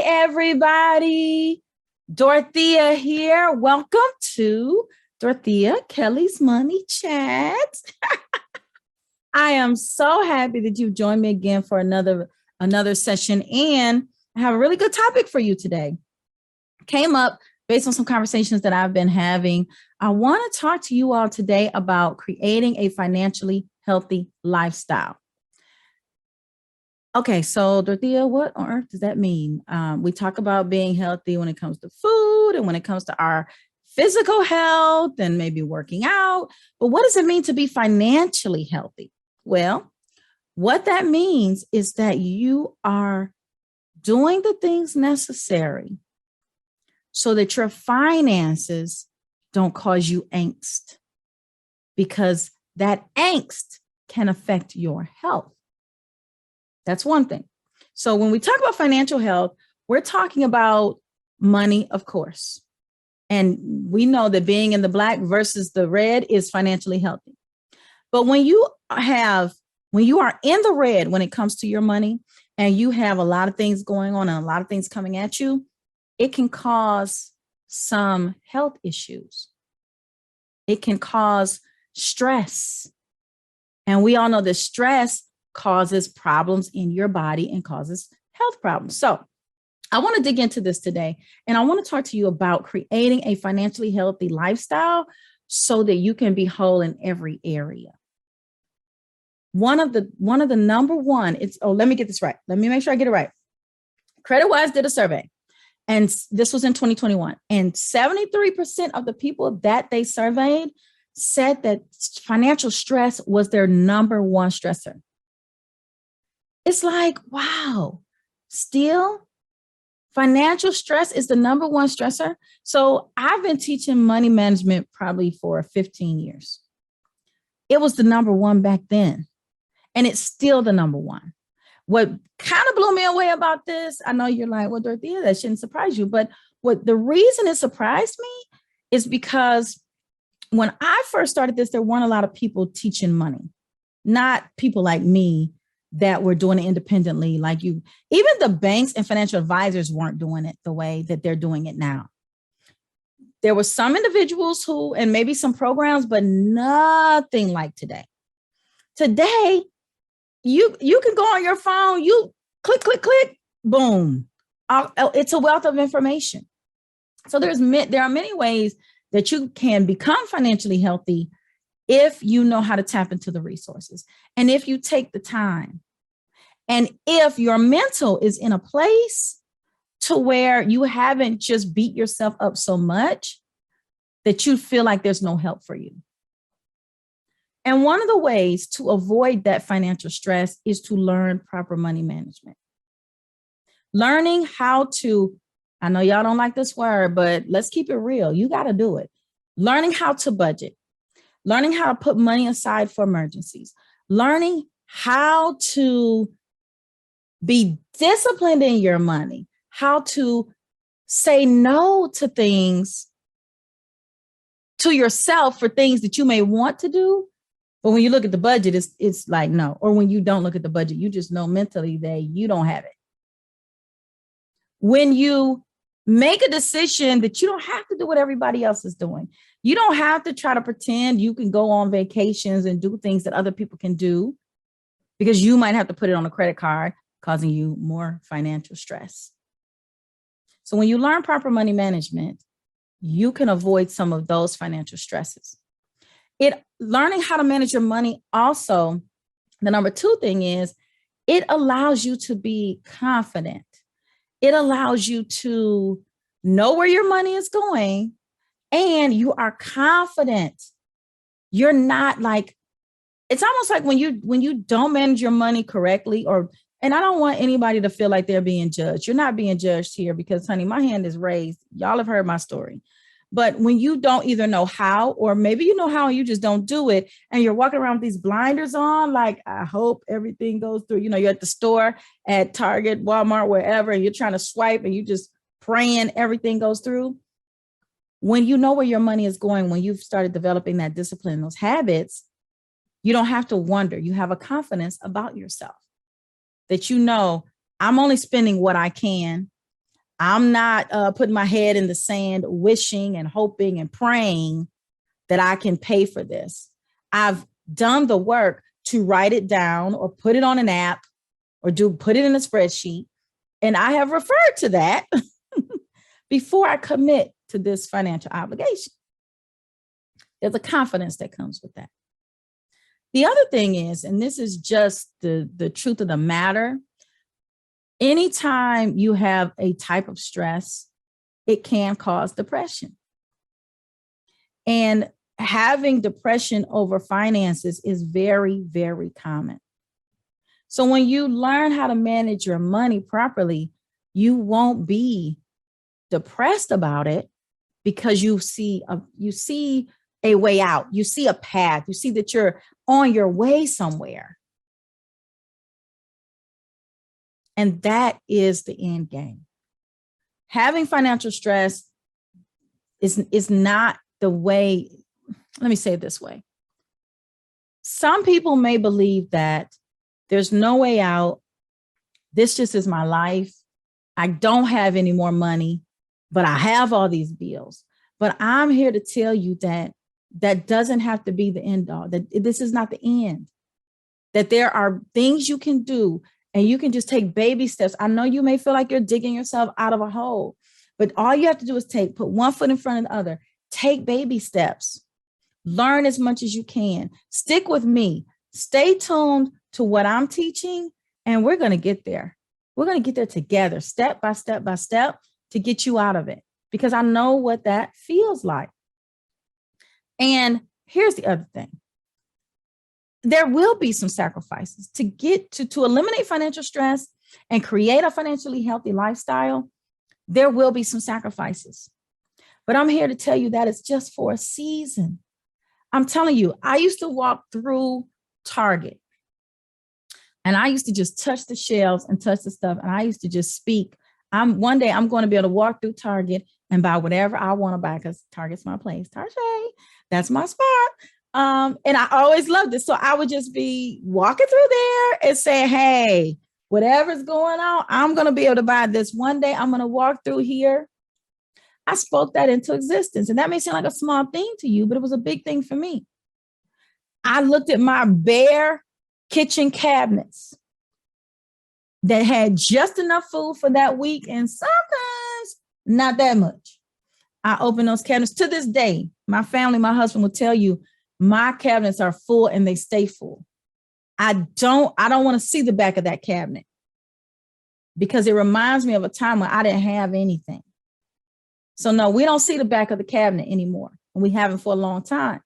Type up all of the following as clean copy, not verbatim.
everybody. Dorethia here. Welcome to Dorethia Kelly's Money Chat. I am so happy that you've joined me again for another session, and I have a really good topic for you today. Came up based on some conversations that I've been having. I want to talk to you all today about creating a financially healthy lifestyle. Okay, so Dorethia, what on earth does that mean? We talk about being healthy when it comes to food and when it comes to our physical health and maybe working out. But what does it mean to be financially healthy? Well, what that means is that you are doing the things necessary so that your finances don't cause you angst, because that angst can affect your health. That's one thing. So when we talk about financial health, we're talking about money, of course. And we know that being in the black versus the red is financially healthy. But when you are in the red when it comes to your money, and you have a lot of things going on and a lot of things coming at you, it can cause some health issues. It can cause stress. And we all know that stress causes problems in your body and causes health problems. So I want to dig into this today, and I want to talk to you about creating a financially healthy lifestyle so that you can be whole in every area. One of the number one, let me get this right. Let me make sure I get it right. CreditWise did a survey, and this was in 2021, and 73% of the people that they surveyed said that financial stress was their number one stressor. It's like, wow, still financial stress is the number one stressor. So I've been teaching money management probably for 15 years. It was the number one back then, and it's still the number one. What kind of blew me away about this, I know you're like, well, Dorethia, that shouldn't surprise you. But the reason it surprised me is because when I first started this, there weren't a lot of people teaching money, not people like me that were doing it independently like you. Even the banks and financial advisors weren't doing it the way that they're doing it now. There were some individuals who, and maybe some programs, but nothing like today. Today, you can go on your phone, you click, boom. It's a wealth of information. So there are many ways that you can become financially healthy if you know how to tap into the resources, and if you take the time, and if your mental is in a place to where you haven't just beat yourself up so much that you feel like there's no help for you. And one of the ways to avoid that financial stress is to learn proper money management. Learning how to, I know y'all don't like this word, but let's keep it real. You got to do it. Learning how to budget. Learning how to put money aside for emergencies, learning how to be disciplined in your money, how to say no to things, to yourself, for things that you may want to do. But when you look at the budget, it's like no. Or when you don't look at the budget, you just know mentally that you don't have it. When you make a decision that you don't have to do what everybody else is doing. You don't have to try to pretend you can go on vacations and do things that other people can do, because you might have to put it on a credit card, causing you more financial stress. So when you learn proper money management, you can avoid some of those financial stresses. Learning how to manage your money also, the number two thing is, it allows you to be confident. It allows you to know where your money is going, and you are confident. You're not like, it's almost like when you don't manage your money correctly, and I don't want anybody to feel like they're being judged. You're not being judged here, because honey, my hand is raised. Y'all have heard my story. But when you don't either know how, or maybe you know how and you just don't do it, and you're walking around with these blinders on, like, I hope everything goes through. You're at the store, at Target, Walmart, wherever, and you're trying to swipe and you just praying everything goes through. When you know where your money is going, when you've started developing that discipline, those habits, you don't have to wonder. You have a confidence about yourself that I'm only spending what I can. I'm not putting my head in the sand, wishing and hoping and praying that I can pay for this. I've done the work to write it down or put it on an app or put it in a spreadsheet. And I have referred to that before I commit to this financial obligation. There's a confidence that comes with that. The other thing is, and this is just the truth of the matter, anytime you have a type of stress, it can cause depression. And having depression over finances is very, very common. So when you learn how to manage your money properly, you won't be depressed about it because you see a way out. You see a path. You see that you're on your way somewhere. And that is the end game. Having financial stress is not the way. Let me say it this way. Some people may believe that there's no way out. This just is my life. I don't have any more money, but I have all these bills. But I'm here to tell you that that doesn't have to be the end all, that this is not the end, that there are things you can do and you can just take baby steps. I know you may feel like you're digging yourself out of a hole, but all you have to do is put one foot in front of the other, take baby steps, learn as much as you can, stick with me, stay tuned to what I'm teaching, and we're going to get there. We're going to get there together, step by step by step, to get you out of it, because I know what that feels like. And here's the other thing. There will be some sacrifices to eliminate financial stress and create a financially healthy lifestyle. There will be some sacrifices, but I'm here to tell you that it's just for a season. I'm telling you, I used to walk through Target and I used to just touch the shelves and touch the stuff. And I used to just speak. One day I'm going to be able to walk through Target and buy whatever I want to buy, because Target's my place. Target, that's my spot. And I always loved it. So I would just be walking through there and say, hey, whatever's going on, I'm going to be able to buy this. One day I'm going to walk through here. I spoke that into existence. And that may sound like a small thing to you, but it was a big thing for me. I looked at my bare kitchen cabinets that had just enough food for that week, and sometimes not that much. I opened those cabinets. To this day, my family, my husband will tell you, my cabinets are full and they stay full. I don't want to see the back of that cabinet, because it reminds me of a time when I didn't have anything. So no, we don't see the back of the cabinet anymore, and we haven't for a long time.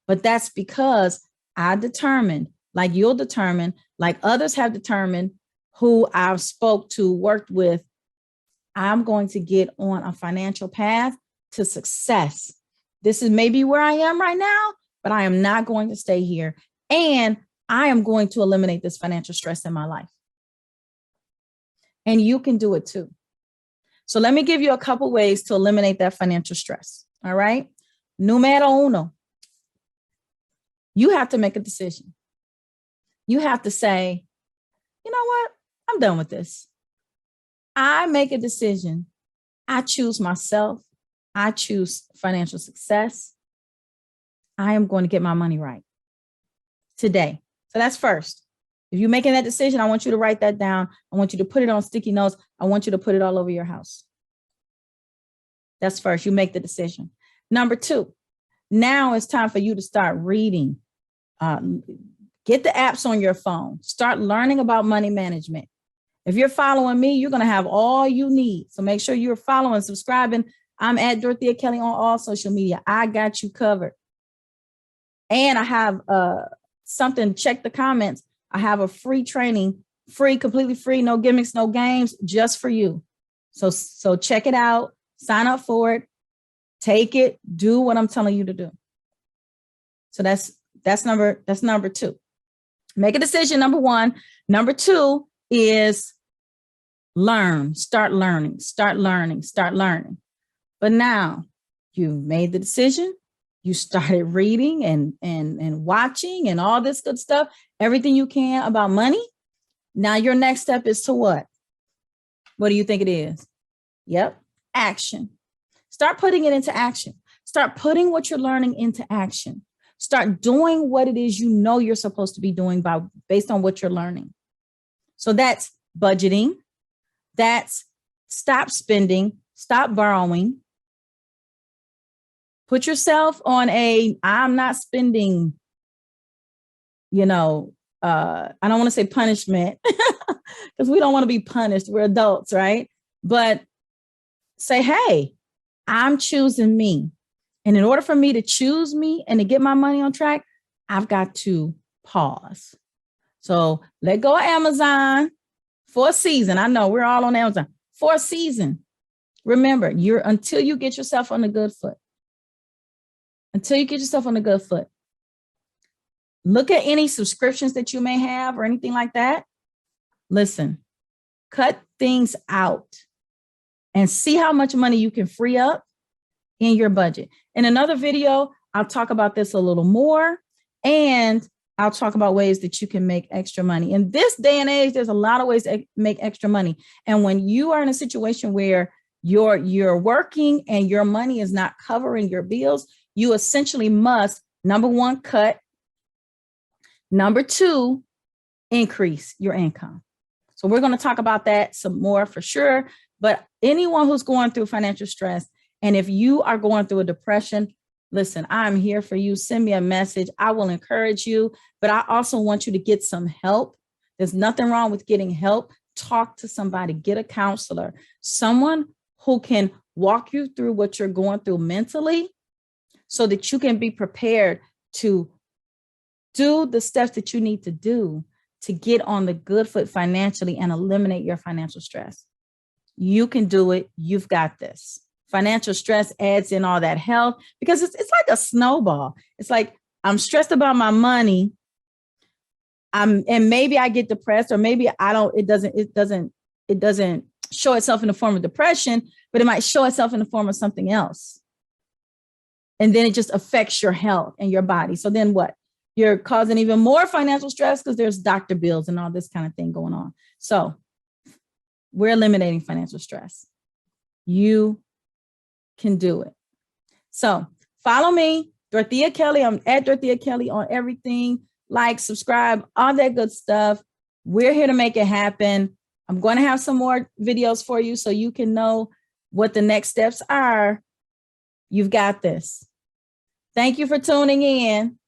But that's because I determined, like you'll determine, like others have determined, who I've spoke to, worked with, I'm going to get on a financial path to success. This is maybe where I am right now, but I am not going to stay here. And I am going to eliminate this financial stress in my life. And you can do it too. So let me give you a couple ways to eliminate that financial stress. All right. Numero uno. You have to make a decision. You have to say, you know what? I'm done with this. I make a decision. I choose myself. I choose financial success. I am going to get my money right today. So that's first. If you're making that decision, I want you to write that down. I want you to put it on sticky notes. I want you to put it all over your house. That's first. You make the decision. Number two, now it's time for you to start reading. Get the apps on your phone. Start learning about money management. If you're following me, you're going to have all you need. So make sure you're following, subscribing. I'm at Dorethia Kelly on all social media. I got you covered. And I have something, check the comments. I have a free training, completely free, no gimmicks, no games, just for you. So check it out, sign up for it, take it, do what I'm telling you to do. So that's number two. Make a decision, number one. Number two is learn, start learning. But now you've made the decision. You started reading and watching and all this good stuff, everything you can about money. Now your next step is to what? What do you think it is? Yep. Action. Start putting it into action. Start putting what you're learning into action. Start doing what it is you know you're supposed to be doing based on what you're learning. So that's budgeting. That's stop spending, stop borrowing. Put yourself on I'm not spending, I don't want to say punishment because we don't want to be punished. We're adults, right? But say, hey, I'm choosing me. And in order for me to choose me and to get my money on track, I've got to pause. So let go of Amazon for a season. I know we're all on Amazon for a season. Remember, until you get yourself on a good foot. Until you get yourself on a good foot. Look at any subscriptions that you may have or anything like that. Listen, cut things out and see how much money you can free up in your budget. In another video, I'll talk about this a little more, and I'll talk about ways that you can make extra money. In this day and age, there's a lot of ways to make extra money. And when you are in a situation where you're working and your money is not covering your bills, you essentially must, number one, cut. Number two, increase your income. So we're going to talk about that some more for sure. But anyone who's going through financial stress, and if you are going through a depression, listen, I'm here for you. Send me a message. I will encourage you, but I also want you to get some help. There's nothing wrong with getting help. Talk to somebody, get a counselor, someone who can walk you through what you're going through mentally so that you can be prepared to do the steps that you need to do to get on the good foot financially and eliminate your financial stress. You can do it. You've got this. Financial stress adds in all that health because it's like a snowball. It's like, I'm stressed about my money. And maybe I get depressed, or maybe I don't, it doesn't show itself in the form of depression, but it might show itself in the form of something else. And then it just affects your health and your body. So then what? You're causing even more financial stress because there's doctor bills and all this kind of thing going on. So we're eliminating financial stress. You can do it. So follow me, Dorethia Kelly. I'm at Dorethia Kelly on everything. Like, subscribe, all that good stuff. We're here to make it happen. I'm going to have some more videos for you so you can know what the next steps are. You've got this. Thank you for tuning in.